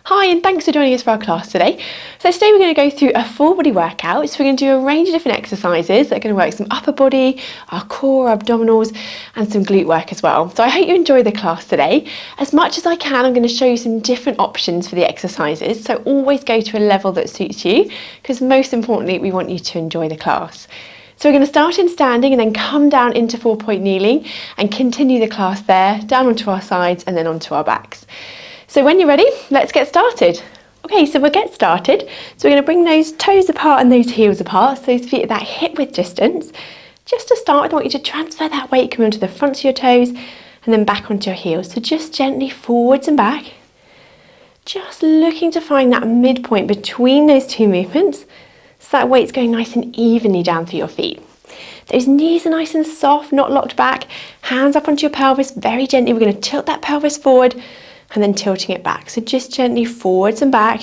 Hi, and thanks for joining us for our class today. So today we're going to go through a full body workout. So we're going to do a range of different exercises that are going to work some upper body, our core, abdominals, and some glute work as well. So I hope you enjoy the class today. As much as I can, I'm going to show you some different options for the exercises. So always go to a level that suits you, because most importantly, we want you to enjoy the class. So we're going to start in standing and then come down into 4-point kneeling and continue the class there, down onto our sides and then onto our backs. So when you're ready, let's get started. Okay, so we'll get started. So we're going to bring those toes apart and those heels apart, so those feet at that hip width distance. Just to start with, I want you to transfer that weight coming onto the fronts of your toes and then back onto your heels. So just gently forwards and back. Just looking to find that midpoint between those two movements, so that weight's going nice and evenly down through your feet. Those knees are nice and soft, not locked back. Hands up onto your pelvis, very gently. We're going to tilt that pelvis forward and then tilting it back. So just gently forwards and back,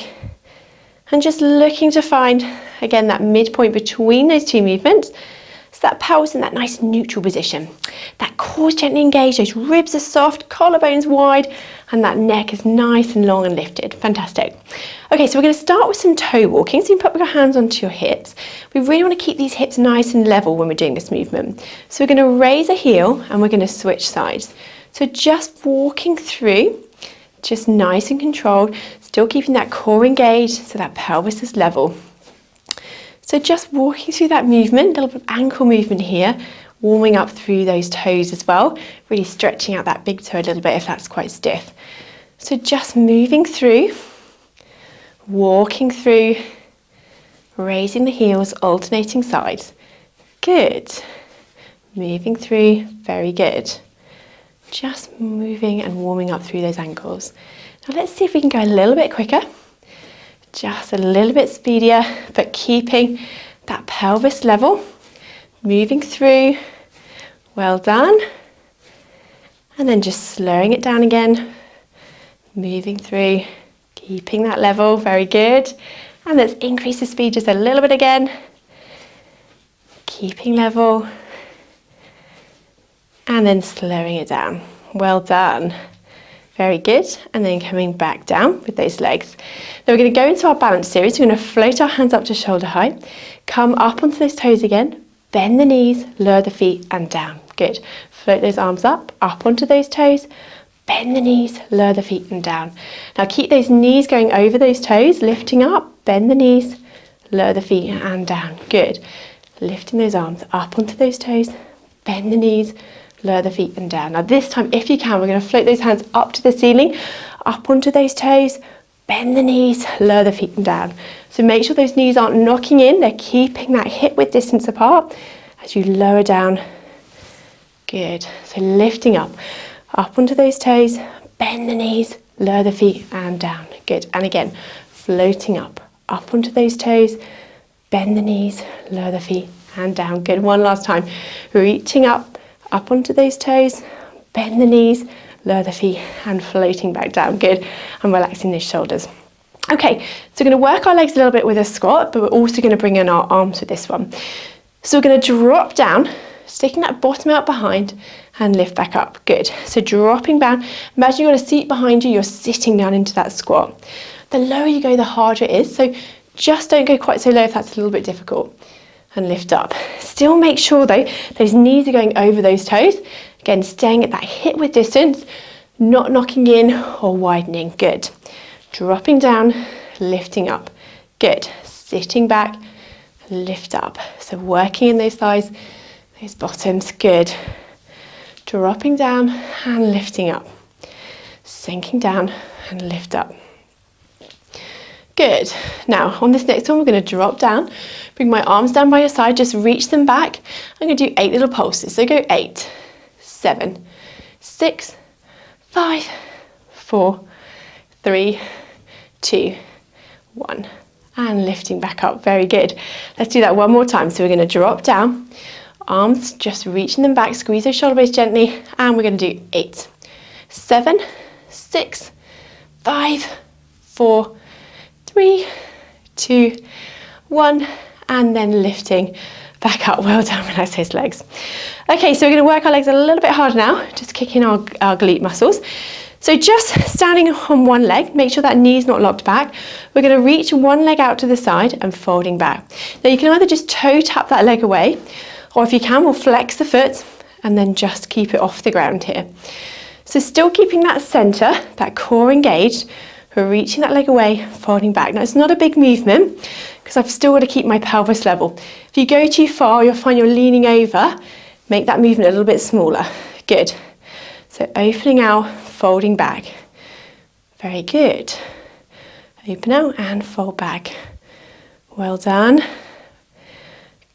and just looking to find, again, that midpoint between those two movements, so that pelvis in that nice neutral position. That core's gently engaged, those ribs are soft, collarbones wide, and that neck is nice and long and lifted. Fantastic. Okay, so we're going to start with some toe walking. So you can put your hands onto your hips. We really want to keep these hips nice and level when we're doing this movement. So we're going to raise a heel and we're going to switch sides. So just walking through, just nice and controlled, still keeping that core engaged so that pelvis is level. So just walking through that movement, a little bit of ankle movement here, warming up through those toes as well, really stretching out that big toe a little bit if that's quite stiff. So just moving through, walking through, raising the heels, alternating sides. Good. Moving through, very good. Just moving and warming up through those ankles. Now let's see if we can go a little bit quicker, just a little bit speedier, but keeping that pelvis level, moving through. Well done. And then just slowing it down again, moving through, keeping that level, very good. And let's increase the speed just a little bit again, keeping level, and then slowing it down. Well done. Very good. And then coming back down with those legs. Now we're going to go into our balance series. We're going to float our hands up to shoulder height, come up onto those toes again, bend the knees, lower the feet and down. Good. Float those arms up onto those toes, bend the knees, lower the feet and down. Now keep those knees going over those toes, lifting up, bend the knees, lower the feet and down. Good. Lifting those arms up onto those toes, bend the knees, lower the feet and down. Now this time, if you can, we're going to float those hands up to the ceiling, up onto those toes, bend the knees, lower the feet and down. So make sure those knees aren't knocking in, they're keeping that hip width distance apart as you lower down. Good. So lifting up onto those toes, bend the knees, lower the feet and down. Good. And again, floating up onto those toes, bend the knees, lower the feet and down. Good. One last time. Reaching up onto those toes, bend the knees, lower the feet and floating back down. Good. And relaxing those shoulders. Okay, so we're going to work our legs a little bit with a squat, but we're also going to bring in our arms with this one. So we're going to drop down, sticking that bottom out behind and lift back up. Good. So dropping down, imagine you've got a seat behind you, you're sitting down into that squat. The lower you go, the harder it is. So just don't go quite so low if that's a little bit difficult. And lift up. Still make sure though, those knees are going over those toes. Again, staying at that hip width distance, not knocking in or widening. Good. Dropping down, lifting up. Good. Sitting back, lift up. So working in those thighs, those bottoms. Good. Dropping down and lifting up. Sinking down and lift up. Good. Now on this next one, we're going to drop down, bring my arms down by your side, just reach them back. I'm going to do 8 little pulses. So go 8, 7, 6, 5, 4, 3, 2, 1. And lifting back up. Very good. Let's do that one more time. So we're going to drop down, arms just reaching them back, squeeze those shoulder blades gently, and we're going to do 8, 7, 6, 5, 4, 3, 2, 1, and then lifting back up. Well done. Relax those legs. Okay, so we're going to work our legs a little bit harder now, just kicking our glute muscles. So just standing on one leg, make sure that knee's not locked back. We're going to reach one leg out to the side and folding back. Now you can either just toe tap that leg away, or if you can, we'll flex the foot and then just keep it off the ground here. So still keeping that centre, that core engaged, we're reaching that leg away, folding back. Now it's not a big movement because I've still got to keep my pelvis level. If you go too far, you'll find you're leaning over. Make that movement a little bit smaller. Good. So opening out, folding back. Very good. Open out and fold back. Well done.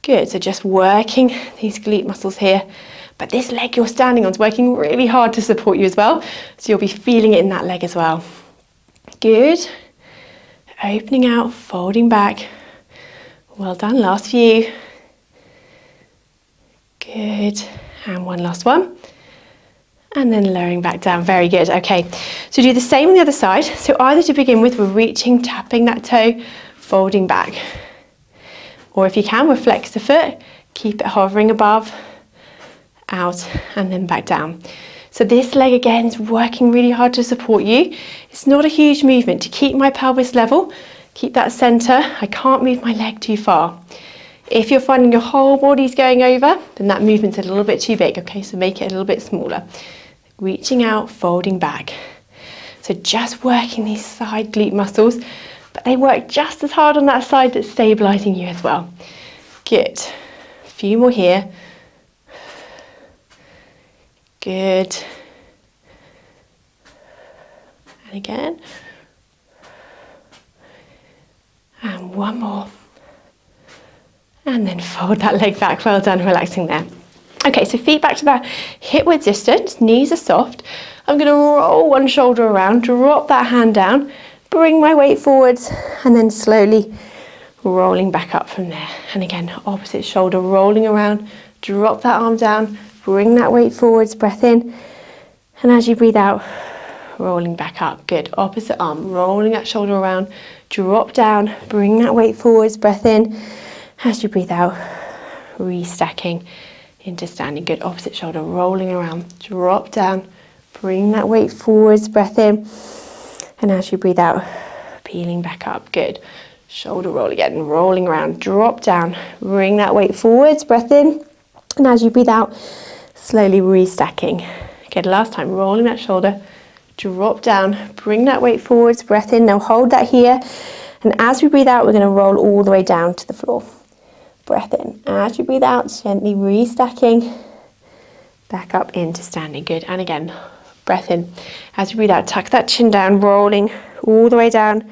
Good. So just working these glute muscles here. But this leg you're standing on is working really hard to support you as well. So you'll be feeling it in that leg as well. Good. Opening out, folding back. Well done. Last few. Good. And one last one. And then lowering back down. Very good. Okay. So do the same on the other side. So either to begin with, we're reaching, tapping that toe, folding back. Or if you can, we'll flex the foot, keep it hovering above, out, and then back down. So this leg again is working really hard to support you. It's not a huge movement. To keep my pelvis level, keep that centre. I can't move my leg too far. If you're finding your whole body's going over, then that movement's a little bit too big. Okay, so make it a little bit smaller. Reaching out, folding back. So just working these side glute muscles, but they work just as hard on that side that's stabilising you as well. Good. A few more here. Good. And again. And one more. And then fold that leg back. Well done, relaxing there. Okay, so feet back to the hip width distance, knees are soft. I'm going to roll one shoulder around, drop that hand down, bring my weight forwards, and then slowly rolling back up from there. And again, opposite shoulder, rolling around, drop that arm down, bring that weight forwards, breath in, and as you breathe out, rolling back up. Good. Opposite arm, rolling that shoulder around, drop down, bring that weight forwards, breath in. As you breathe out, restacking into standing. Good. Opposite shoulder, rolling around, drop down, bring that weight forwards, breath in, and as you breathe out, peeling back up. Good. Shoulder roll again, rolling around, drop down, bring that weight forwards, breath in, and as you breathe out, slowly restacking. Good. Last time, rolling that shoulder, drop down, bring that weight forwards, breath in. Now hold that here, and as we breathe out, we're going to roll all the way down to the floor. Breath in. As you breathe out, gently restacking back up into standing. Good. And again, breath in. As you breathe out, tuck that chin down, rolling all the way down.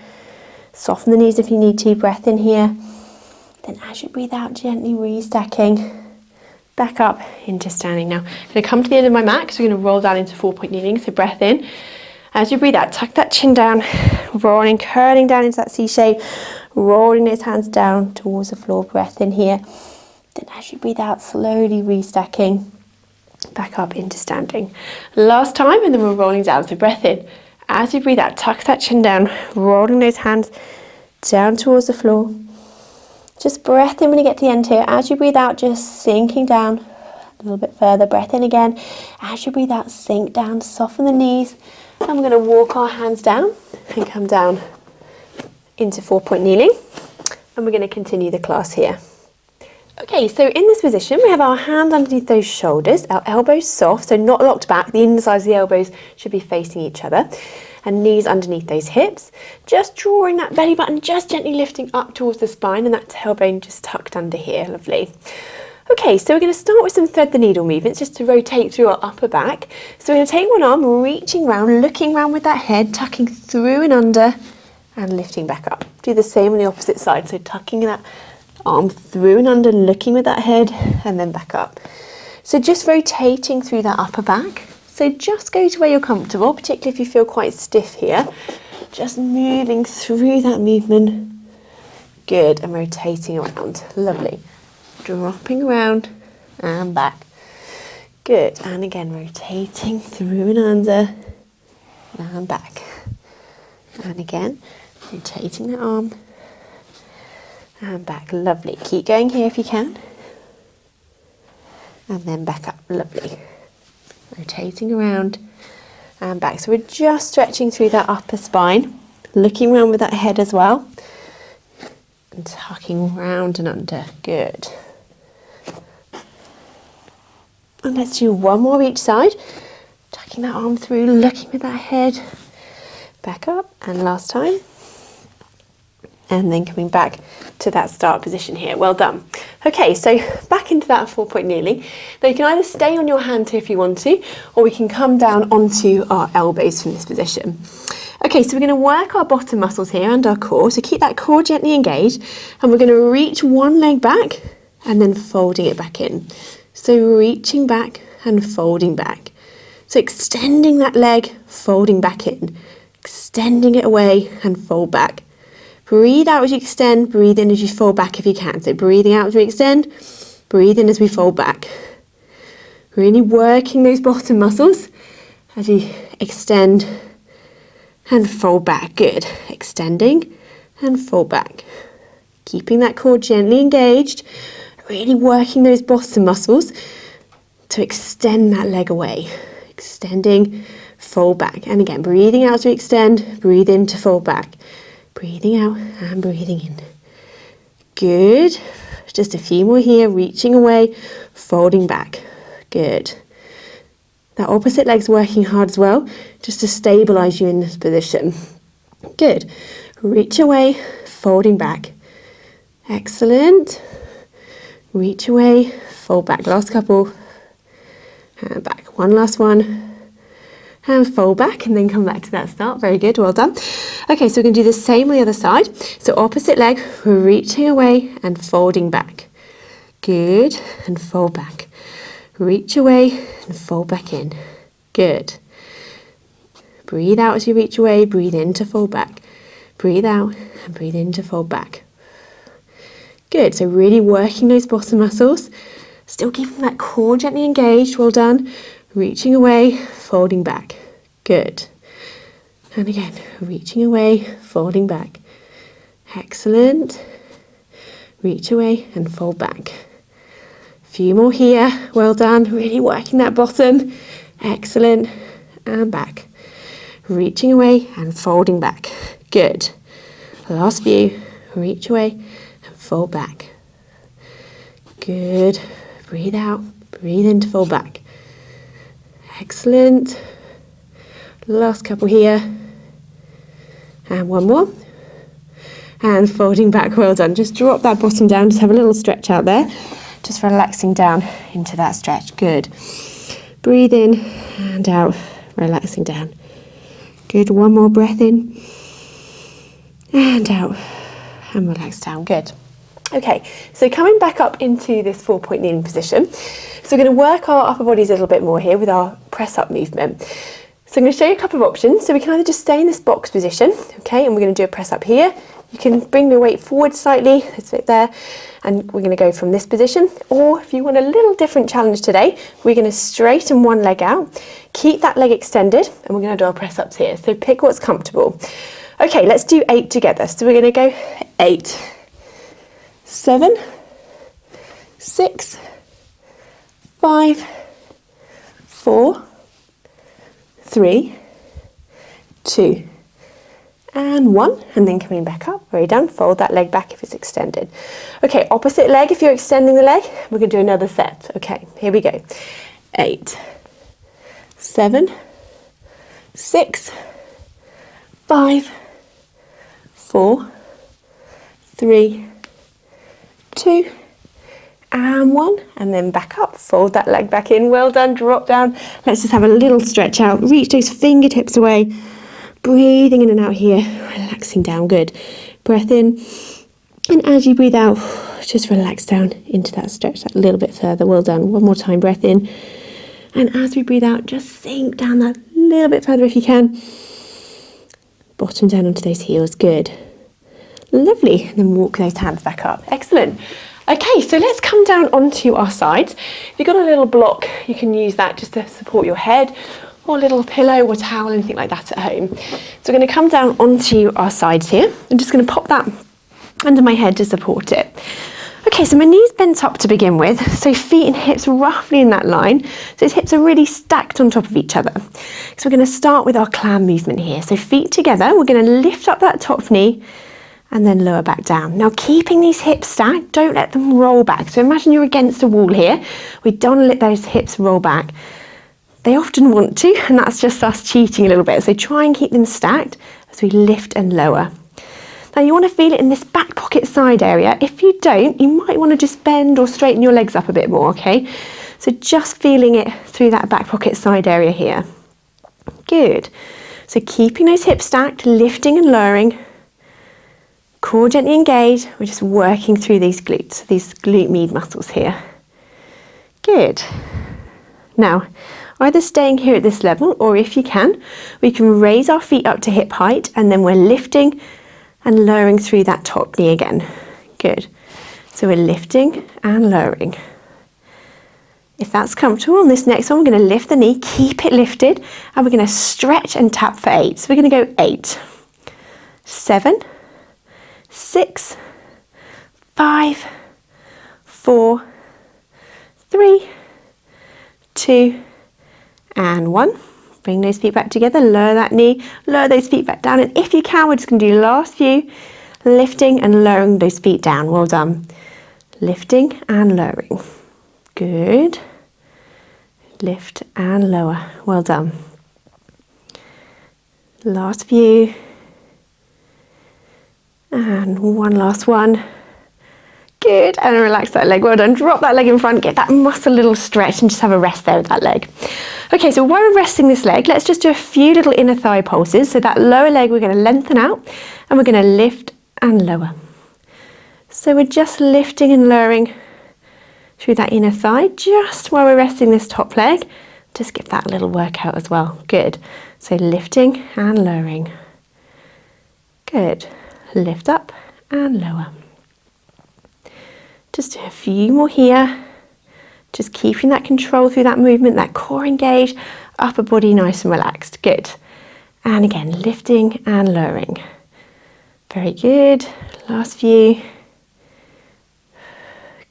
Soften the knees if you need to. Breath in here. Then as you breathe out, gently restacking back up into standing. Now, I'm going to come to the end of my mat because we're going to roll down into 4-point kneeling. So breath in. As you breathe out, tuck that chin down, rolling, curling down into that C shape, rolling those hands down towards the floor. Breath in here. Then as you breathe out, slowly restacking back up into standing. Last time, and then we're rolling down. So breath in. As you breathe out, tuck that chin down, rolling those hands down towards the floor. Just breath in when you get to the end here. As you breathe out, just sinking down a little bit further. Breath in again. As you breathe out, sink down, soften the knees. And we're going to walk our hands down and come down into 4-point kneeling. And we're going to continue the class here. Okay, so in this position, we have our hand underneath those shoulders, our elbows soft, so not locked back. The insides of the elbows should be facing each other. And knees underneath those hips. Just drawing that belly button, just gently lifting up towards the spine, and that tailbone just tucked under here. Lovely. Okay, so we're going to start with some thread the needle movements just to rotate through our upper back. So we're going to take one arm, reaching round, looking round with that head, tucking through and under and lifting back up. Do the same on the opposite side. So tucking that arm through and under, looking with that head and then back up. So just rotating through that upper back. So just go to where you're comfortable, particularly if you feel quite stiff here. Just moving through that movement. Good, and rotating around. Lovely. Dropping around and back. Good, and again rotating through and under and back. And again, rotating the arm and back. Lovely. Keep going here if you can. And then back up. Lovely. Rotating around and back. So we're just stretching through that upper spine, looking around with that head as well, and tucking round and under. Good. And let's do one more each side, tucking that arm through, looking with that head, back up, and last time. And then coming back to that start position here. Well done. Okay, so back into that 4-point kneeling. Now you can either stay on your hand here if you want to, or we can come down onto our elbows from this position. Okay, so we're going to work our bottom muscles here and our core. So keep that core gently engaged, and we're going to reach one leg back and then folding it back in. So reaching back and folding back. So extending that leg, folding back in, extending it away and fold back. Breathe out as you extend, breathe in as you fold back if you can. So breathing out as we extend, breathe in as we fold back. Really working those bottom muscles as you extend and fold back. Good. Extending and fold back. Keeping that core gently engaged, really working those bottom muscles to extend that leg away. Extending, fold back. And again, breathing out to extend, breathe in to fold back. Breathing out and breathing in. Good. Just a few more here, reaching away, folding back. Good. That opposite leg's working hard as well, just to stabilize you in this position. Good. Reach away, folding back. Excellent. Reach away, fold back. Last couple. And back. One last one. And fold back and then come back to that start. Very good, well done. Okay, so we're going to do the same on the other side. So opposite leg, we're reaching away and folding back. Good, and fold back. Reach away and fold back in. Good. Breathe out as you reach away, breathe in to fold back. Breathe out and breathe in to fold back. Good, so really working those bottom muscles. Still keeping that core gently engaged, well done. Reaching away, folding back. Good. And again, reaching away, folding back. Excellent. Reach away and fold back. A few more here. Well done. Really working that bottom. Excellent. And back. Reaching away and folding back. Good. Last few. Reach away and fold back. Good. Breathe out. Breathe in to fold back. Excellent. Last couple here. And one more. And folding back, well done. Just drop that bottom down, just have a little stretch out there. Just relaxing down into that stretch. Good. Breathe in and out, relaxing down. Good, one more breath in. And out. And relax down, good. Okay, so coming back up into this 4-point kneeling position. So we're going to work our upper bodies a little bit more here with our press up movement. So I'm going to show you a couple of options. So we can either just stay in this box position, okay, and we're going to do a press up here. You can bring the weight forward slightly, let's fit there, and we're going to go from this position. Or if you want a little different challenge today, we're going to straighten one leg out, keep that leg extended, and we're going to do our press ups here. So pick what's comfortable. Okay, let's do 8 together. So we're going to go 8, 7, 6, 5, 4, 3, 2, and 1, and then coming back up. Very done. Fold that leg back if it's extended. Okay, opposite leg, if you're extending the leg, we're going to do another set. Okay, here we go. 8, 7, 6, 5, 4, 3, 2, and 1, and then back up. Fold that leg back in. Well done. Drop down. Let's just have a little stretch out. Reach those fingertips away. Breathing in and out here. Relaxing down. Good. Breath in. And as you breathe out, just relax down into that stretch that little bit further. Well done. One more time. Breath in. And as we breathe out, just sink down that little bit further if you can. Bottom down onto those heels. Good. Lovely. And then walk those hands back up. Excellent. Okay, so let's come down onto our sides. If you've got a little block, you can use that just to support your head, or a little pillow or towel, anything like that at home. So we're going to come down onto our sides here. I'm just going to pop that under my head to support it. Okay, so my knees bent up to begin with, so feet and hips roughly in that line. So his hips are really stacked on top of each other. So we're going to start with our clam movement here. So feet together, we're going to lift up that top knee and then lower back down. Now keeping these hips stacked, don't let them roll back. So imagine you're against a wall here. We don't let those hips roll back. They often want to, and that's just us cheating a little bit. So try and keep them stacked as we lift and lower. Now you want to feel it in this back pocket side area. If you don't, you might want to just bend or straighten your legs up a bit more, okay? So just feeling it through that back pocket side area here. Good. So keeping those hips stacked, lifting and lowering. Core gently engaged. We're just working through these glutes, these glute med muscles here. Good. Now, either staying here at this level, or if you can, we can raise our feet up to hip height and then we're lifting and lowering through that top knee again. Good. So we're lifting and lowering. If that's comfortable, on this next one, we're going to lift the knee, keep it lifted, and we're going to stretch and tap for 8. So we're going to go 8, 7, 6, 5, 4, 3, 2, and 1. Bring those feet back together, lower that knee, lower those feet back down, and if you can, we're just going to do last few, lifting and lowering those feet down. Well done. Lifting and lowering. Good. Lift and lower. Well done. Last few. And one last one. Good, and relax that leg. Well done. Drop that leg in front, get that muscle a little stretch and just have a rest there with that leg. Okay, so while we're resting this leg, let's just do a few little inner thigh pulses. So that lower leg we're going to lengthen out and we're going to lift and lower. So we're just lifting and lowering through that inner thigh just while we're resting this top leg. Just give that a little workout as well. Good. So lifting and lowering. Good. Lift up and lower. Just a few more here. Just keeping that control through that movement, that core engaged, upper body nice and relaxed. Good. And again, lifting and lowering. Very good. Last few.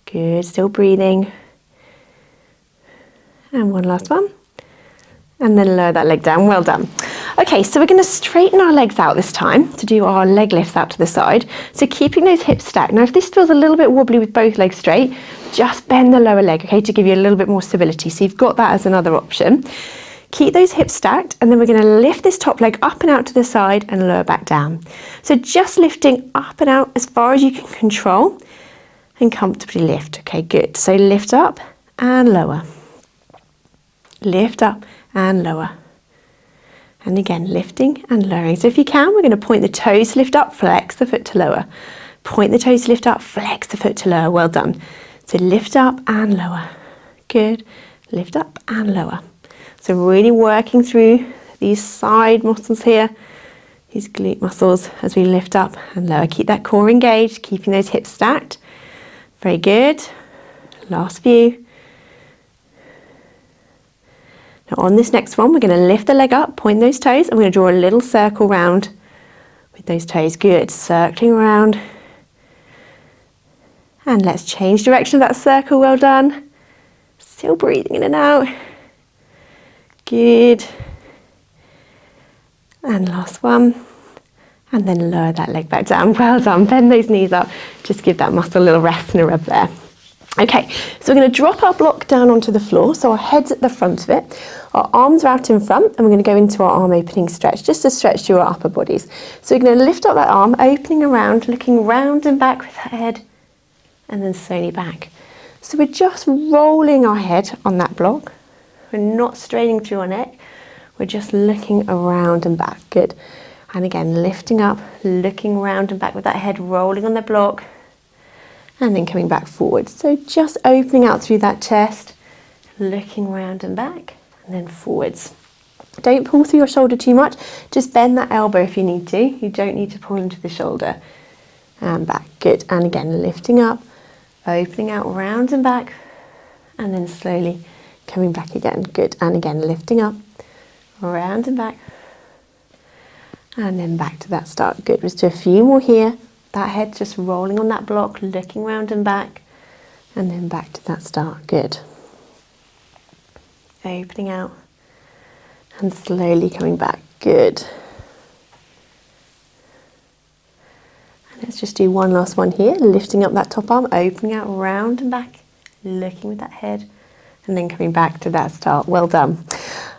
Good. Still breathing. And one last one. And then lower that leg down. Well done. Okay, so we're going to straighten our legs out this time to do our leg lifts out to the side. So keeping those hips stacked. Now if this feels a little bit wobbly with both legs straight, just bend the lower leg, okay, to give you a little bit more stability. So you've got that as another option. Keep those hips stacked and then we're going to lift this top leg up and out to the side and lower back down. So just lifting up and out as far as you can control and comfortably lift. Okay, good. So lift up and lower. Lift up and lower. And again, lifting and lowering. So if you can, we're going to point the toes to lift up, flex the foot to lower. Point the toes to lift up, flex the foot to lower. Well done. So lift up and lower. Good. Lift up and lower. So really working through these side muscles here, these glute muscles as we lift up and lower. Keep that core engaged, keeping those hips stacked. Very good. Last few. Now on this next one, we're going to lift the leg up, point those toes, and we're going to draw a little circle round with those toes. Good. Circling around. And let's change direction of that circle. Well done. Still breathing in and out. Good. And last one. And then lower that leg back down. Well done. Bend those knees up. Just give that muscle a little rest and a rub there. Okay, so we're going to drop our block down onto the floor, so our head's at the front of it, our arms are out in front, and we're going to go into our arm opening stretch, just to stretch through our upper bodies. So we're going to lift up that arm, opening around, looking round and back with that head, and then slowly back. So we're just rolling our head on that block. We're not straining through our neck, we're just looking around and back. Good. And again, lifting up, looking round and back with that head rolling on the block, and then coming back forward. So just opening out through that chest, looking round and back, and then forwards. Don't pull through your shoulder too much, just bend that elbow if you need to. You don't need to pull into the shoulder. And back, good. And again, lifting up, opening out round and back, and then slowly coming back again. Good. And again, lifting up, round and back, and then back to that start. Good. Let's do a few more here. That head just rolling on that block, looking round and back, and then back to that start. Good. Opening out and slowly coming back. Good. And let's just do one last one here, lifting up that top arm, opening out round and back, looking with that head, and then coming back to that start. Well done.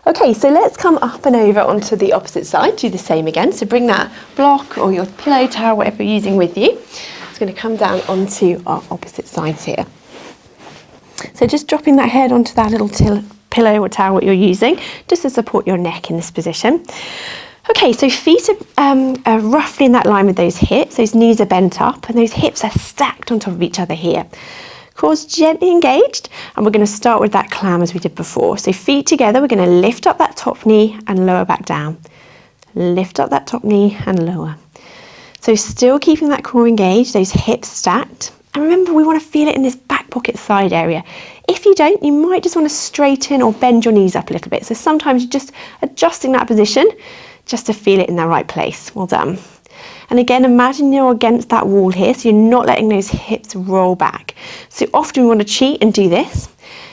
Okay, so let's come up and over onto the opposite side. Do the same again. So bring that block or your pillow, towel, whatever you're using with you. It's going to come down onto our opposite sides here. So just dropping that head onto that little pillow or towel what you're using, just to support your neck in this position. Okay, so feet are roughly in that line with those hips. Those knees are bent up and those hips are stacked on top of each other here. Cores gently engaged, and we're going to start with that clam as we did before. So feet together, we're going to lift up that top knee and lower back down. Lift up that top knee and lower. So still keeping that core engaged, those hips stacked. And remember, we want to feel it in this back pocket side area. If you don't, you might just want to straighten or bend your knees up a little bit. So sometimes you're just adjusting that position just to feel it in the right place. Well done. And again, imagine you're against that wall here, so you're not letting those hips roll back. So often we want to cheat and do this,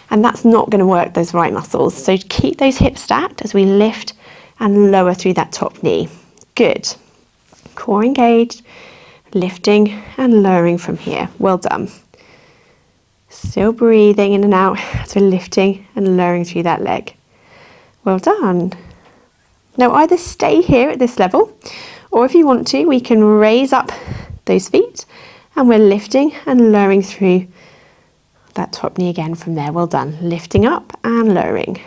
and that's not going to work those right muscles. So keep those hips stacked as we lift and lower through that top knee. Good. Core engaged, lifting and lowering from here. Well done. Still breathing in and out as we're lifting and lowering through that leg. Well done. Now either stay here at this level, or if you want to, we can raise up those feet and we're lifting and lowering through that top knee again from there. Well done. Lifting up and lowering.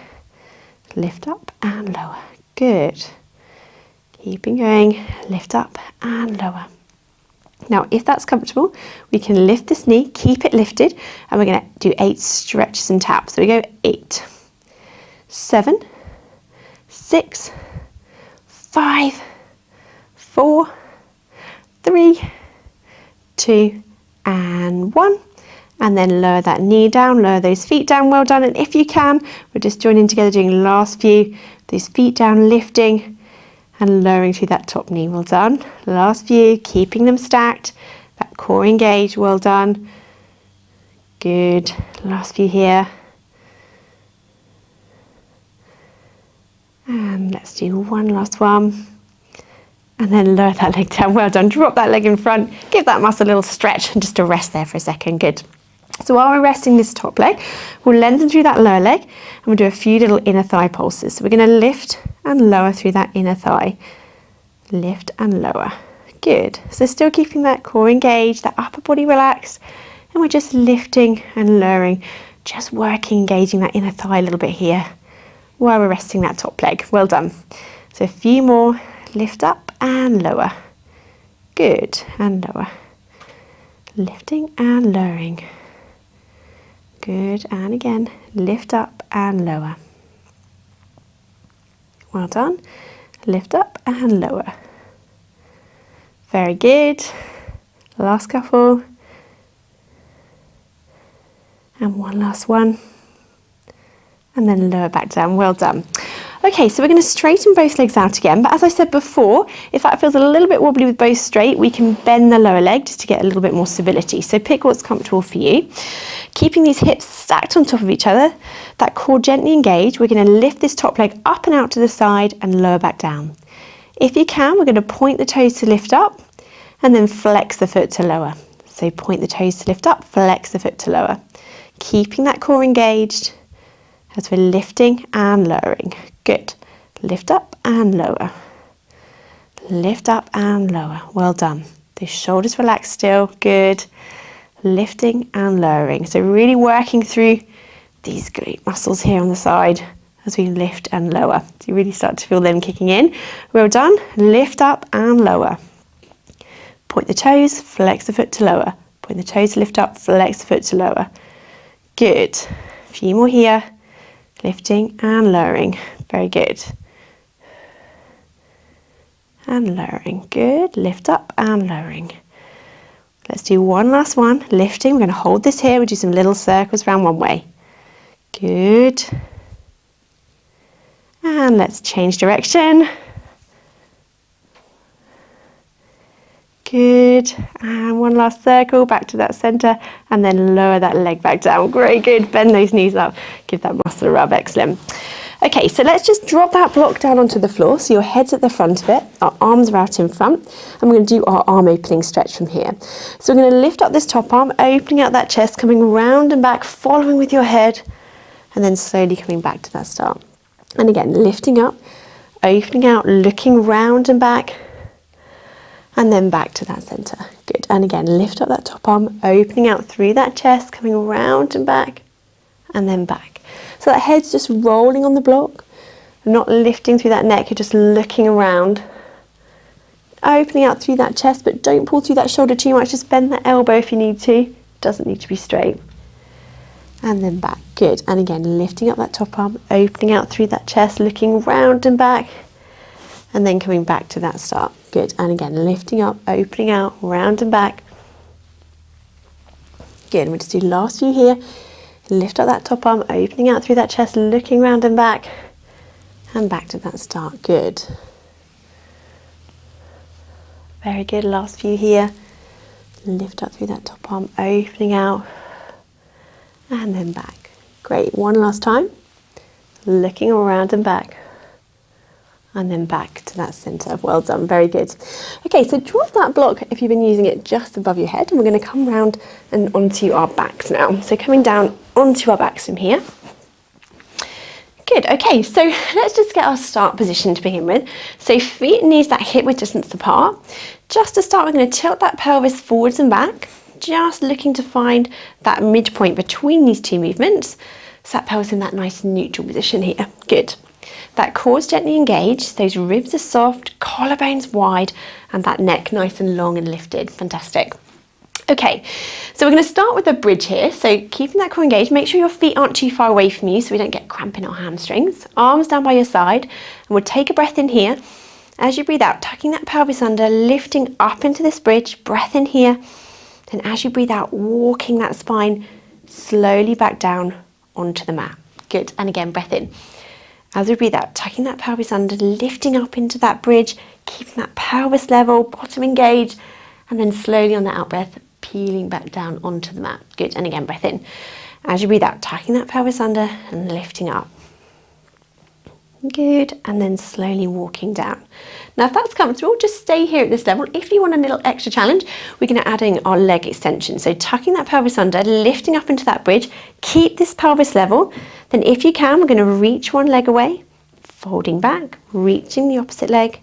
Lift up and lower. Good. Keeping going. Lift up and lower. Now, if that's comfortable, we can lift this knee, keep it lifted, and we're going to do 8 stretches and taps. So we go 8, 7, 6, 5, 4, 3, 2, and 1. And then lower that knee down, lower those feet down. Well done. And if you can, we're just joining together, doing last few. Those feet down, lifting and lowering through that top knee. Well done. Last few, keeping them stacked. That core engaged. Well done. Good. Last few here. And let's do one last one. And then lower that leg down. Well done. Drop that leg in front. Give that muscle a little stretch and just a rest there for a second. Good. So while we're resting this top leg, we'll lengthen through that lower leg and we'll do a few little inner thigh pulses. So we're going to lift and lower through that inner thigh. Lift and lower. Good. So still keeping that core engaged, that upper body relaxed, and we're just lifting and lowering, just working, engaging that inner thigh a little bit here while we're resting that top leg. Well done. So a few more. Lift up and lower. Good. And lower. Lifting and lowering. Good. And again, lift up and lower. Well done. Lift up and lower. Very good. Last couple. And one last one. And then lower back down. Well done. Okay, so we're going to straighten both legs out again, but as I said before, if that feels a little bit wobbly with both straight, we can bend the lower leg just to get a little bit more stability. So pick what's comfortable for you. Keeping these hips stacked on top of each other, that core gently engaged, we're going to lift this top leg up and out to the side and lower back down. If you can, we're going to point the toes to lift up and then flex the foot to lower. So point the toes to lift up, flex the foot to lower. Keeping that core engaged as we're lifting and lowering. Good. Lift up and lower. Lift up and lower. Well done. The shoulders relaxed still. Good. Lifting and lowering. So really working through these glute muscles here on the side as we lift and lower. So you really start to feel them kicking in. Well done. Lift up and lower. Point the toes, flex the foot to lower. Point the toes, lift up, flex the foot to lower. Good. A few more here. Lifting and lowering. Very good. And lowering. Good. Lift up and lowering. Let's do one last one. Lifting. We're going to hold this here. We'll do some little circles around one way. Good. And let's change direction. Good. And one last circle back to that center, and then lower that leg back down. Great, good. Bend those knees up. Give that muscle a rub. Excellent. Okay, so let's just drop that block down onto the floor. So your head's at the front of it, our arms are out in front, and we're going to do our arm opening stretch from here. So we're going to lift up this top arm, opening out that chest, coming round and back, following with your head, and then slowly coming back to that start. And again, lifting up, opening out, looking round and back, and then back to that center. Good. And again, lift up that top arm, opening out through that chest, coming round and back, and then back. So that head's just rolling on the block, not lifting through that neck, you're just looking around. Opening out through that chest, but don't pull through that shoulder too much, just bend that elbow if you need to. Doesn't need to be straight. And then back. Good. And again, lifting up that top arm, opening out through that chest, looking round and back, and then coming back to that start. Good. And again, lifting up, opening out, round and back. Good. We'll just do last few here. Lift up that top arm, opening out through that chest, looking round and back to that start. Good. Very good. Last few here. Lift up through that top arm, opening out, and then back. Great. One last time. Looking around and back, and then back to that center. Well done. Very good. Okay, so drop that block if you've been using it just above your head, and we're going to come round and onto our backs now. So coming down onto our backs from here. Good. Okay, so let's just get our start position to begin with. So feet and knees that hip width distance apart. Just to start, we're going to tilt that pelvis forwards and back, just looking to find that midpoint between these two movements. So that pelvis in that nice neutral position here. Good. That core's gently engaged, those ribs are soft, collarbones wide, and that neck nice and long and lifted. Fantastic. Okay, so we're going to start with a bridge here. So keeping that core engaged, make sure your feet aren't too far away from you so we don't get cramp in our hamstrings. Arms down by your side, and we'll take a breath in here. As you breathe out, tucking that pelvis under, lifting up into this bridge, breath in here. Then as you breathe out, walking that spine slowly back down onto the mat. Good, and again, breath in. As we breathe out, tucking that pelvis under, lifting up into that bridge, keeping that pelvis level, bottom engaged, and then slowly on the out breath, peeling back down onto the mat. Good, and again, breath in. As you breathe out, tucking that pelvis under and lifting up. Good, and then slowly walking down. Now if that's comfortable, just stay here at this level. If you want a little extra challenge, we're going to add in our leg extension. So tucking that pelvis under, lifting up into that bridge, keep this pelvis level. Then if you can, we're going to reach one leg away, folding back, reaching the opposite leg,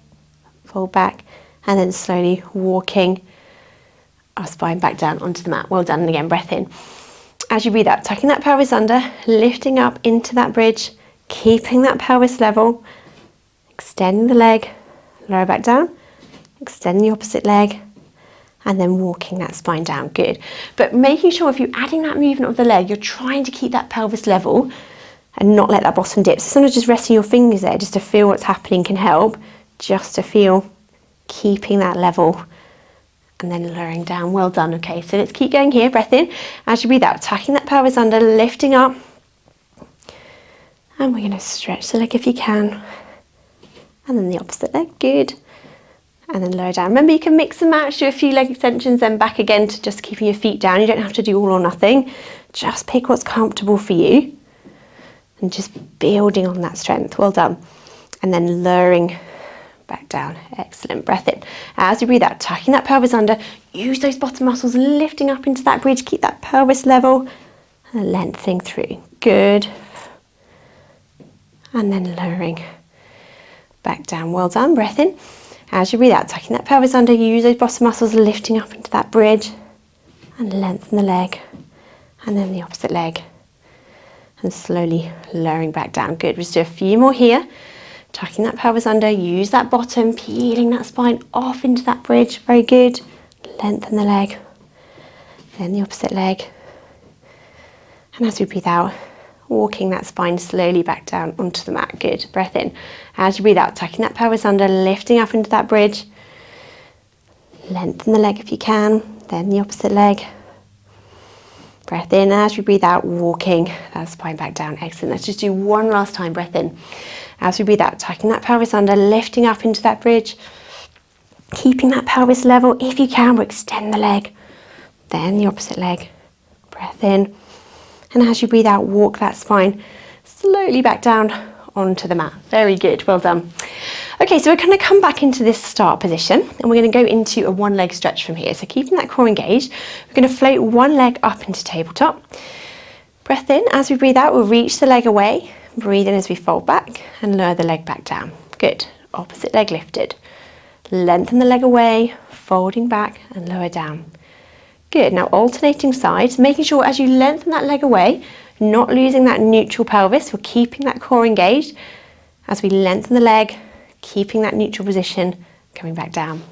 fold back, and then slowly walking our spine back down onto the mat. Well done, and again, breath in. As you breathe out, tucking that pelvis under, lifting up into that bridge, keeping that pelvis level, extend the leg, lower back down, extend the opposite leg, and then walking that spine down. Good. But making sure if you're adding that movement of the leg, you're trying to keep that pelvis level and not let that bottom dip. So sometimes just resting your fingers there just to feel what's happening can help, just to feel keeping that level and then lowering down. Well done. Okay, so let's keep going here. Breath in. As you breathe out, tucking that pelvis under, lifting up. And we're going to stretch the leg if you can. And then the opposite leg. Good. And then lower down. Remember, you can mix and match, do a few leg extensions, then back again to just keeping your feet down. You don't have to do all or nothing. Just pick what's comfortable for you. And just building on that strength. Well done. And then lowering back down. Excellent. Breath in. As you breathe out, tucking that pelvis under, use those bottom muscles, lifting up into that bridge, keep that pelvis level, and lengthening through. Good. And then lowering back down. Well done. Breath in. As you breathe out, tucking that pelvis under, use those bottom muscles, lifting up into that bridge, and lengthen the leg, and then the opposite leg, and slowly lowering back down. Good. We'll just do a few more here. Tucking that pelvis under, use that bottom, peeling that spine off into that bridge. Very good. Lengthen the leg, then the opposite leg. And as we breathe out, walking that spine slowly back down onto the mat. Good. Breath in. As you breathe out, tucking that pelvis under, lifting up into that bridge. Lengthen the leg if you can, then the opposite leg. Breath in. As we breathe out, walking that spine back down. Excellent. Let's just do one last time. Breath in. As we breathe out, tucking that pelvis under, lifting up into that bridge. Keeping that pelvis level. If you can, we'll extend the leg. Then the opposite leg. Breath in. And as you breathe out, walk that spine slowly back down onto the mat. Very good, well done. Okay, so we're going to come back into this start position and we're going to go into a one leg stretch from here. So keeping that core engaged, we're going to float one leg up into tabletop. Breath in. As we breathe out, we'll reach the leg away. Breathe in as we fold back and lower the leg back down. Good. Opposite leg lifted. Lengthen the leg away, folding back and lower down. Good. Now alternating sides, making sure as you lengthen that leg away, not losing that neutral pelvis. We're keeping that core engaged. As we lengthen the leg, keeping that neutral position, coming back down.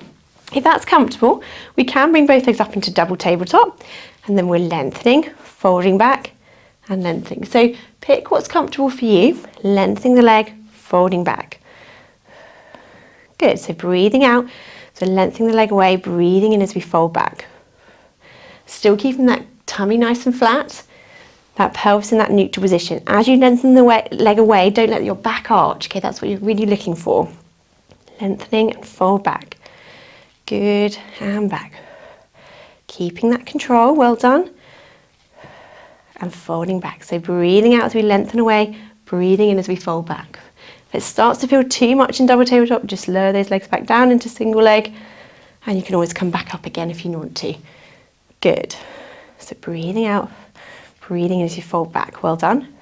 If that's comfortable, we can bring both legs up into double tabletop and then we're lengthening, folding back and lengthening. So pick what's comfortable for you, lengthening the leg, folding back. Good, so breathing out, so lengthening the leg away, breathing in as we fold back. Still keeping that tummy nice and flat, that pelvis in that neutral position. As you lengthen the leg away, don't let your back arch, okay, that's what you're really looking for. Lengthening and fold back. Good, and back. Keeping that control, well done. And folding back. So breathing out as we lengthen away, breathing in as we fold back. If it starts to feel too much in double tabletop, just lower those legs back down into single leg, and you can always come back up again if you want to. Good. So breathing out, breathing in as you fold back. Well done.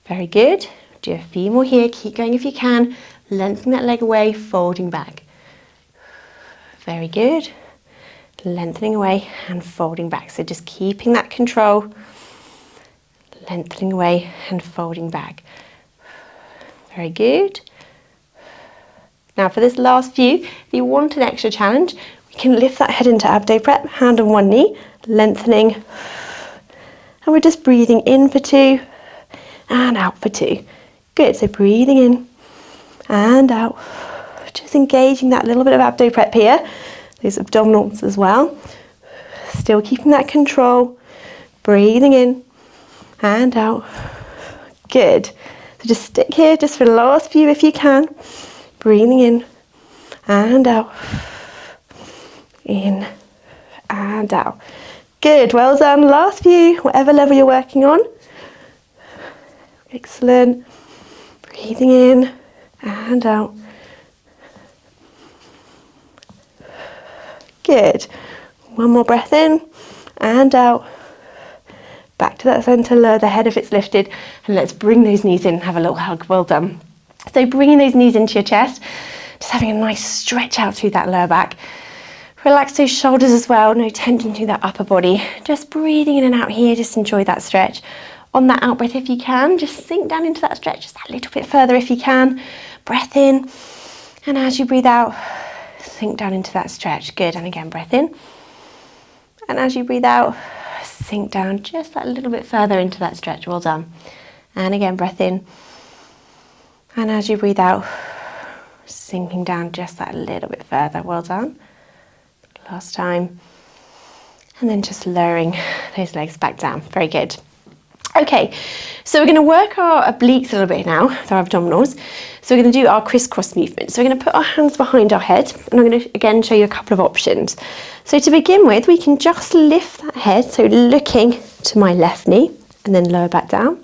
Very good. Do a few more here. Keep going if you can. Lengthen that leg away, folding back. Very good. Lengthening away and folding back. So just keeping that control. Lengthening away and folding back. Very good. Now for this last few, if you want an extra challenge, we can lift that head into abdo prep, hand on one knee, lengthening. And we're just breathing in for 2 and out for 2. Good, so breathing in and out. Just engaging that little bit of abdo prep here, those abdominals as well. Still keeping that control, breathing in and out. Good. So just stick here just for the last few if you can. Breathing in and out. In and out. Good, well done. Last few, whatever level you're working on. Excellent. Breathing in and out. Good. One more breath in and out. Back to that centre, lower the head if it's lifted, and let's bring those knees in and have a little hug. Well done. So bringing those knees into your chest, just having a nice stretch out through that lower back. Relax those shoulders as well, no tension through that upper body. Just breathing in and out here, just enjoy that stretch. On that out breath if you can, just sink down into that stretch just that little bit further if you can. Breath in, and as you breathe out, sink down into that stretch. Good, and again, breath in. And as you breathe out, sink down just that little bit further into that stretch. Well done. And again, breath in. And as you breathe out, sinking down just that little bit further. Well done. Last time. And then just lowering those legs back down. Very good. Okay, so we're going to work our obliques a little bit now, with our abdominals. So we're going to do our crisscross movement. So we're going to put our hands behind our head, and I'm going to again show you a couple of options. So to begin with, we can just lift that head, so looking to my left knee, and then lower back down.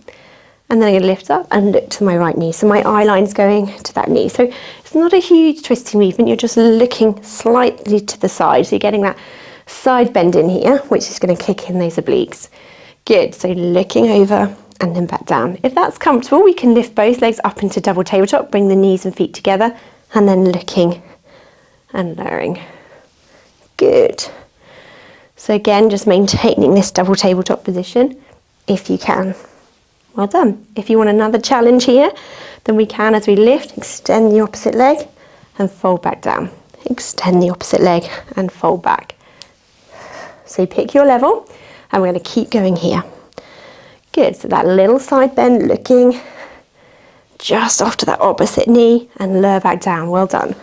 And then I'm going to lift up and look to my right knee. So my eye line's going to that knee. So it's not a huge twisting movement, you're just looking slightly to the side. So you're getting that side bend in here, which is going to kick in those obliques. Good, so looking over and then back down. If that's comfortable, we can lift both legs up into double tabletop, bring the knees and feet together, and then looking and lowering. Good. So again, just maintaining this double tabletop position if you can. Well done. If you want another challenge here, then we can, as we lift, extend the opposite leg and fold back down. Extend the opposite leg and fold back. So pick your level. And we're going to keep going here. Good, so that little side bend, looking just off to that opposite knee and lower back down. Well done.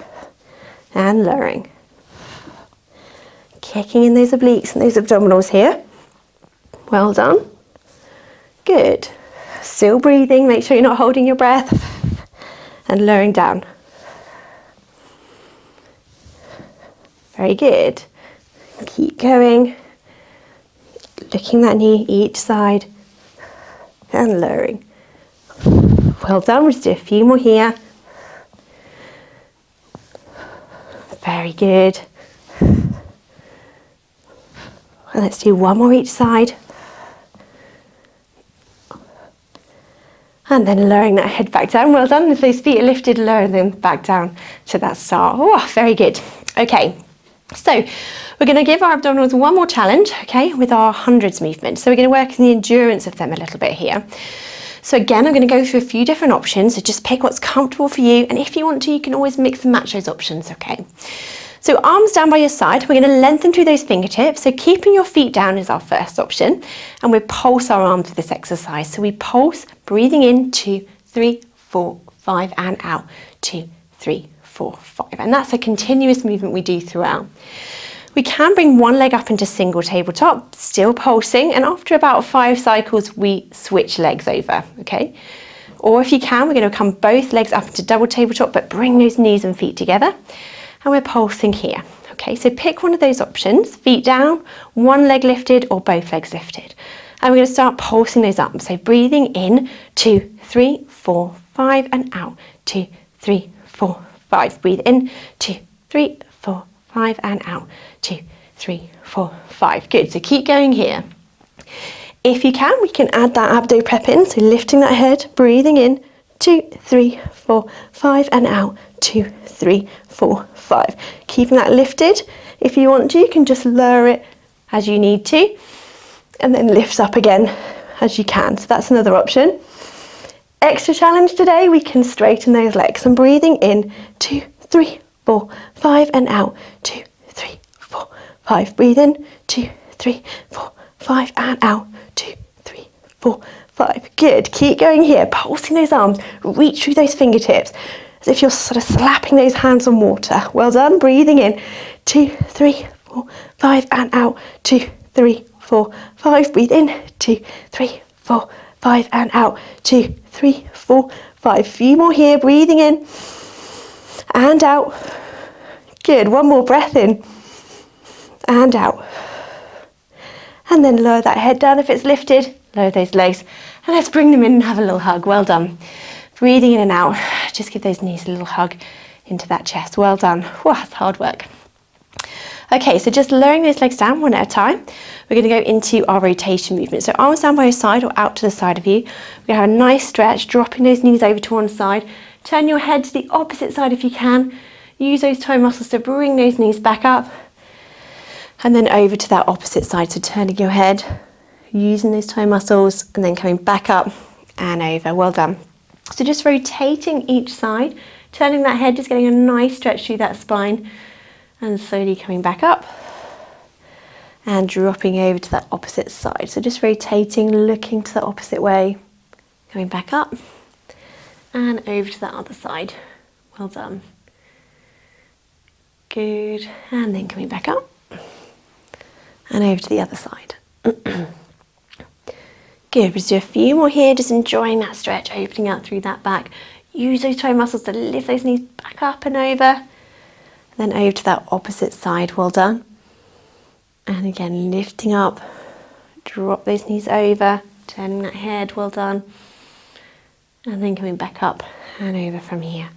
And lowering. Kicking in those obliques and those abdominals here. Well done. Good. Still breathing, make sure you're not holding your breath. And lowering down. Very good. Keep going. Looking that knee each side and lowering. Well done. We'll just do a few more here. Very good. And let's do one more each side. And then lowering that head back down. Well done. If those feet are lifted, lower them back down to that start. Oh, very good. Okay, so we're going to give our abdominals one more challenge, okay, with our hundreds movement. So we're going to work on the endurance of them a little bit here. So again, I'm going to go through a few different options. So just pick what's comfortable for you. And if you want to, you can always mix and match those options, okay? So arms down by your side, we're going to lengthen through those fingertips. So keeping your feet down is our first option. And we pulse our arms with this exercise. So we pulse, breathing in, 2, 3, 4, 5, and out, 2, 3, 4, 5. And that's a continuous movement we do throughout. We can bring one leg up into single tabletop, still pulsing. And after about 5 cycles, we switch legs over, okay? Or if you can, we're going to come both legs up into double tabletop, but bring those knees and feet together. And we're pulsing here. Okay, so pick one of those options, feet down, one leg lifted or both legs lifted. And we're going to start pulsing those up. So breathing in, 2, 3, 4, 5, and out, 2, 3, 4, 5. Breathe in, 2, 3, 4, 5, and out, 2, 3, 4, 5. Good, so keep going here. If you can, we can add that abdo prep in. So lifting that head, breathing in, 2, 3, 4, 5, and out, 2, 3, 4, 5. Keeping that lifted. If you want to, you can just lower it as you need to, and then lift up again as you can. So that's another option. Extra challenge today, we can straighten those legs. I'm breathing in, 2, 3, 4, 5, and out, 2, 3, 4, 5. Breathe in, 2, 3, 4, 5, and out, 2, 3, 4, 5. Good, keep going here, pulsing those arms, reach through those fingertips, as if you're sort of slapping those hands on water. Well done, breathing in, 2, 3, 4, 5, and out, 2, 3, 4, 5. Breathe in, 2, 3, 4, 5, and out, 2, 3, 4, 5. Few more here, breathing in and out. Good, one more breath in and out. And then lower that head down if it's lifted, lower those legs, and let's bring them in and have a little hug. Well done. Breathing in and out, just give those knees a little hug into that chest. Well done. Wow, that's hard work. Okay, so just lowering those legs down one at a time. We're going to go into our rotation movement. So arms down by your side or out to the side of you. We're going to have a nice stretch, dropping those knees over to one side. Turn your head to the opposite side if you can. Use those toe muscles to bring those knees back up. And then over to that opposite side. So turning your head, using those toe muscles, and then coming back up and over. Well done. So just rotating each side, turning that head, just getting a nice stretch through that spine, and slowly coming back up and dropping over to that opposite side. So just rotating, looking to the opposite way, coming back up and over to that other side. Well done. Good. And then coming back up and over to the other side. Good, let's do a few more here, just enjoying that stretch, opening out through that back. Use those toe muscles to lift those knees back up and over. Then over to that opposite side, well done. And again, lifting up, drop those knees over, turning that head, well done. And then coming back up and over from here.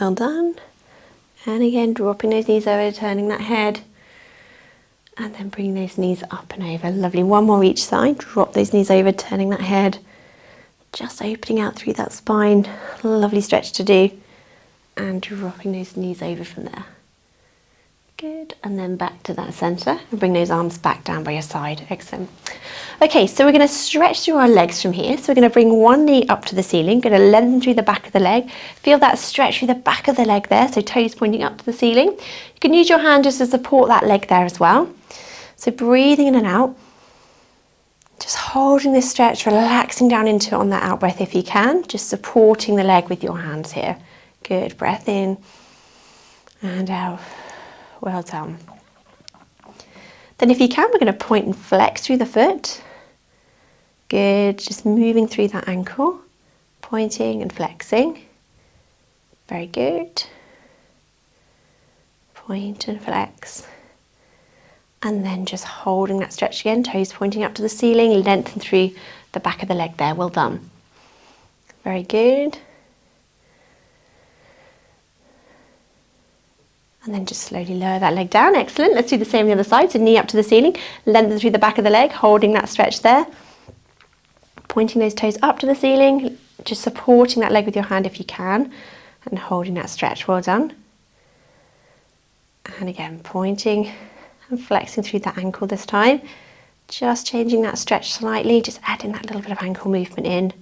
Well done. And again, dropping those knees over, turning that head. And then bring those knees up and over. Lovely. One more each side. Drop those knees over, turning that head. Just opening out through that spine. Lovely stretch to do. And dropping those knees over from there. Good. And then back to that centre. And bring those arms back down by your side. Excellent. Okay, so we're going to stretch through our legs from here. So we're going to bring one knee up to the ceiling. Going to lengthen through the back of the leg. Feel that stretch through the back of the leg there. So toes pointing up to the ceiling. You can use your hand just to support that leg there as well. So breathing in and out, just holding this stretch, relaxing down into it on that out breath if you can, just supporting the leg with your hands here. Good, breath in and out. Well done. Then if you can, we're going to point and flex through the foot. Good, just moving through that ankle, pointing and flexing. Very good. Point and flex. And then just holding that stretch again, toes pointing up to the ceiling, lengthen through the back of the leg there. Well done. Very good. And then just slowly lower that leg down. Excellent. Let's do the same on the other side. So knee up to the ceiling, lengthen through the back of the leg, holding that stretch there. Pointing those toes up to the ceiling, just supporting that leg with your hand if you can, and holding that stretch. Well done. And again, pointing and flexing through that ankle this time. Just changing that stretch slightly, just adding that little bit of ankle movement in.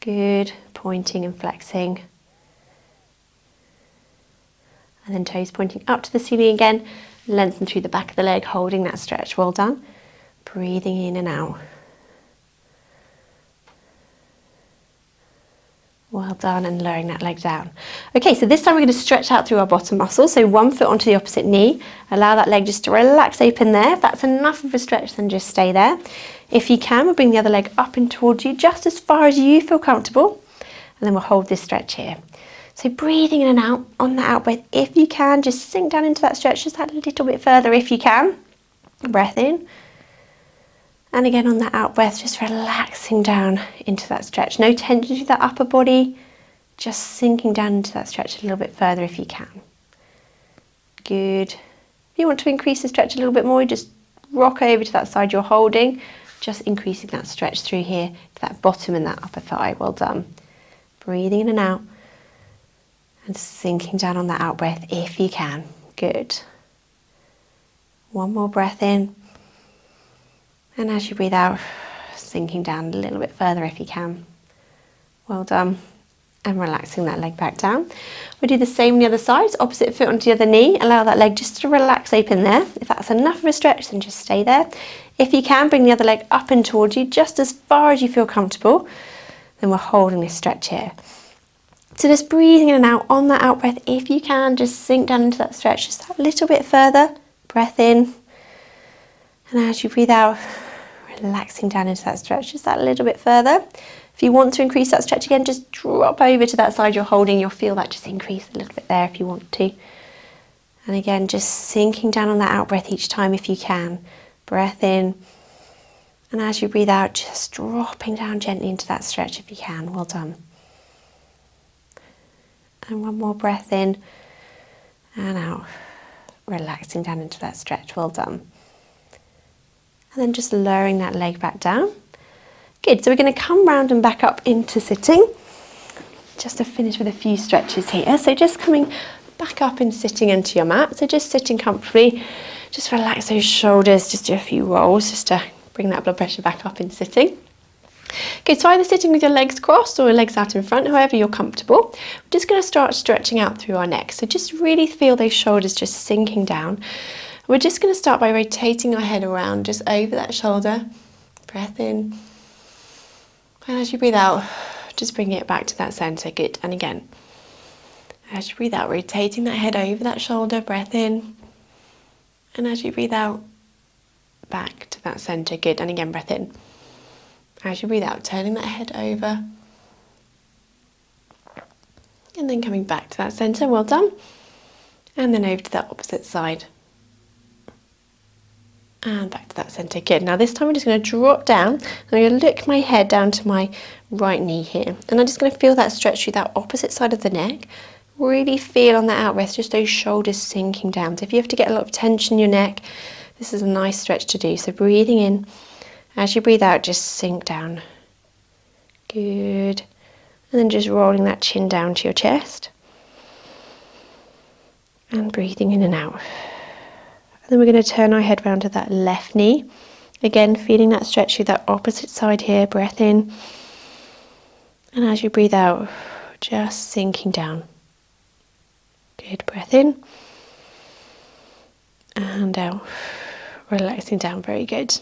Good. Pointing and flexing. And then toes pointing up to the ceiling again. Lengthen through the back of the leg, holding that stretch. Well done. Breathing in and out. Well done, and lowering that leg down. Okay, so this time we're going to stretch out through our bottom muscle. So one foot onto the opposite knee. Allow that leg just to relax open there. If that's enough of a stretch, then just stay there. If you can, we'll bring the other leg up and towards you, just as far as you feel comfortable. And then we'll hold this stretch here. So breathing in and out on that out breath. If you can, just sink down into that stretch just that little bit further if you can. Breath in. And again on that out breath, just relaxing down into that stretch. No tension to that upper body, just sinking down into that stretch a little bit further if you can. Good. If you want to increase the stretch a little bit more, just rock over to that side you're holding, just increasing that stretch through here to that bottom and that upper thigh. Well done. Breathing in and out and sinking down on that out breath if you can. Good. One more breath in. And as you breathe out, sinking down a little bit further if you can. Well done. And relaxing that leg back down. We'll do the same on the other side, opposite foot onto the other knee. Allow that leg just to relax open there. If that's enough of a stretch, then just stay there. If you can, bring the other leg up and towards you, just as far as you feel comfortable. Then we're holding this stretch here. So just breathing in and out on that out breath. If you can, just sink down into that stretch just that little bit further. Breath in. And as you breathe out, relaxing down into that stretch just that little bit further. If you want to increase that stretch again, just drop over to that side you're holding. You'll feel that just increase a little bit there if you want to. And again, just sinking down on that out breath each time if you can. Breath in. And as you breathe out, just dropping down gently into that stretch if you can. Well done. And one more breath in and out. Relaxing down into that stretch. Well done. And then just lowering that leg back down. Good, so we're going to come round and back up into sitting. Just to finish with a few stretches here. So just coming back up and sitting into your mat. So just sitting comfortably. Just relax those shoulders, just do a few rolls just to bring that blood pressure back up in sitting. Good, so either sitting with your legs crossed or legs out in front, however you're comfortable. We're just going to start stretching out through our neck. So just really feel those shoulders just sinking down. We're just going to start by rotating our head around just over that shoulder. Breath in. And as you breathe out, just bring it back to that centre. Good. And again, as you breathe out, rotating that head over that shoulder. Breath in. And as you breathe out, back to that centre. Good. And again, breath in. As you breathe out, turning that head over. And then coming back to that centre. Well done. And then over to that opposite side. And back to that centre. Good. Now this time I'm just going to drop down. I'm going to lick my head down to my right knee here. And I'm just going to feel that stretch through that opposite side of the neck. Really feel on that out breath, just those shoulders sinking down. So if you have to get a lot of tension in your neck, this is a nice stretch to do. So breathing in. As you breathe out, just sink down. Good. And then just rolling that chin down to your chest. And breathing in and out. And then we're going to turn our head round to that left knee. Again, feeling that stretch through that opposite side here. Breath in. And as you breathe out, just sinking down. Good. Breath in. And out. Relaxing down. Very good.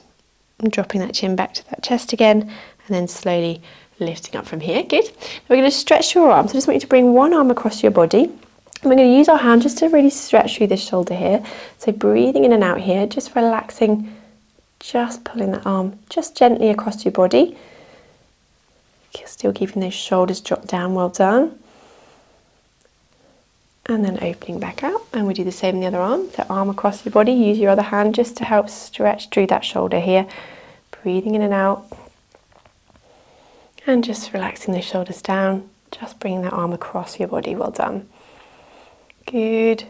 And dropping that chin back to that chest again. And then slowly lifting up from here. Good. We're going to stretch your arms. I just want you to bring one arm across your body. And we're going to use our hand just to really stretch through this shoulder here. So breathing in and out here, just relaxing, just pulling that arm just gently across your body. Still keeping those shoulders dropped down. Well done. and then opening back out. And we do the same in the other arm. So arm across your body, use your other hand just to help stretch through that shoulder here. Breathing in and out. And just relaxing the shoulders down. Just bringing that arm across your body. Well done. Good.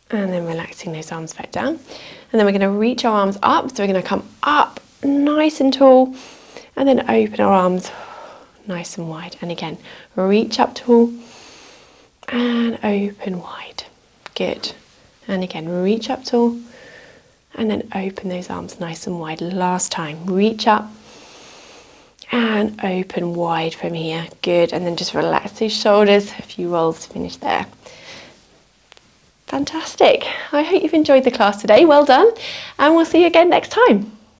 And then relaxing those arms back down. And then we're going to reach our arms up. So we're going to come up nice and tall. And then open our arms nice and wide. And again, reach up tall and open wide. Good. And again, reach up tall and then open those arms nice and wide. Last time, reach up and open wide from here. Good. And then just relax those shoulders. A few rolls to finish there. Fantastic. I hope you've enjoyed the class today. Well done. And we'll see you again next time.